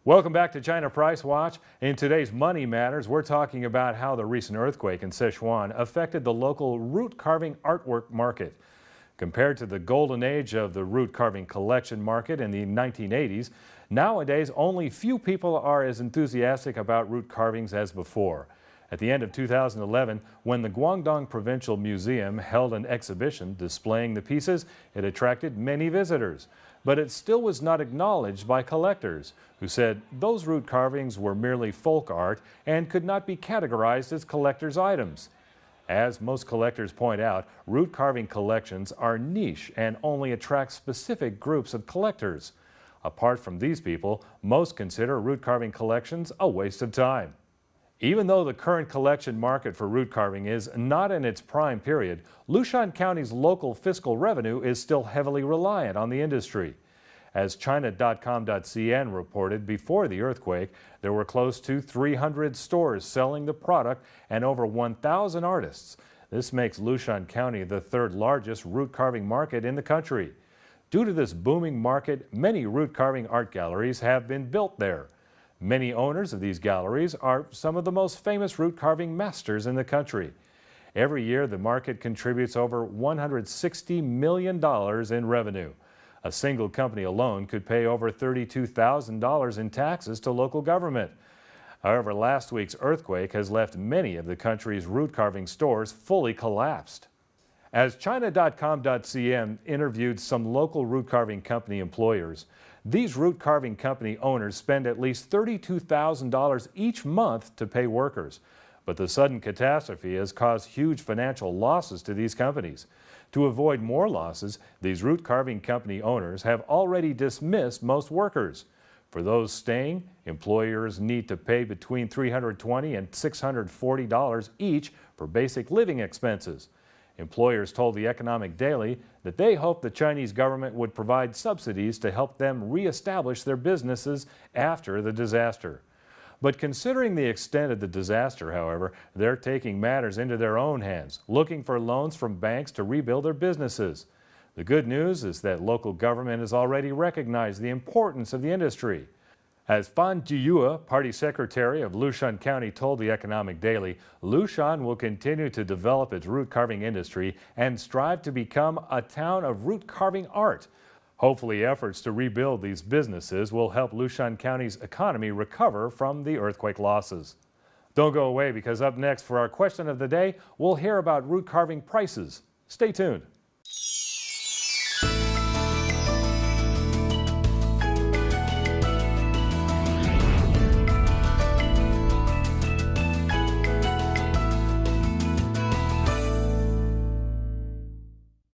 Welcome back to China Price Watch. In today's Money Matters, we're talking about how the recent earthquake in Sichuan affected the local root carving artwork market. Compared to the golden age of the root carving collection market in the 1980s, nowadays only few people are as enthusiastic about root carvings as before. At the end of 2011, when the Guangdong Provincial Museum held an exhibition displaying the pieces, it attracted many visitors. But it still was not acknowledged by collectors, who said those root carvings were merely folk art and could not be categorized as collector's items. As most collectors point out, root carving collections are niche and only attract specific groups of collectors. Apart from these people, most consider root carving collections a waste of time. Even though the current collection market for root carving is not in its prime period, Lushan County's local fiscal revenue is still heavily reliant on the industry. As China.com.cn reported before the earthquake, there were close to 300 stores selling the product and over 1,000 artists. This makes Lushan County the third largest root carving market in the country. Due to this booming market, many root carving art galleries have been built there. Many owners of these galleries are some of the most famous root carving masters in the country. Every year, the market contributes over $160 million in revenue. A single company alone could pay over $32,000 in taxes to local government. However, last week's earthquake has left many of the country's root carving stores fully collapsed. As China.com.cn interviewed some local root carving company employers, these root carving company owners spend at least $32,000 each month to pay workers. But the sudden catastrophe has caused huge financial losses to these companies. To avoid more losses, these root carving company owners have already dismissed most workers. For those staying, employers need to pay between $320 and $640 each for basic living expenses. Employers told the Economic Daily that they hoped the Chinese government would provide subsidies to help them reestablish their businesses after the disaster. But considering the extent of the disaster, however, they're taking matters into their own hands, looking for loans from banks to rebuild their businesses. The good news is that local government has already recognized the importance of the industry. As Fan Jiyue, party secretary of Lushan County, told the Economic Daily, Lushan will continue to develop its root carving industry and strive to become a town of root carving art. Hopefully, efforts to rebuild these businesses will help Lushan County's economy recover from the earthquake losses. Don't go away, because up next for our question of the day, we'll hear about root carving prices. Stay tuned.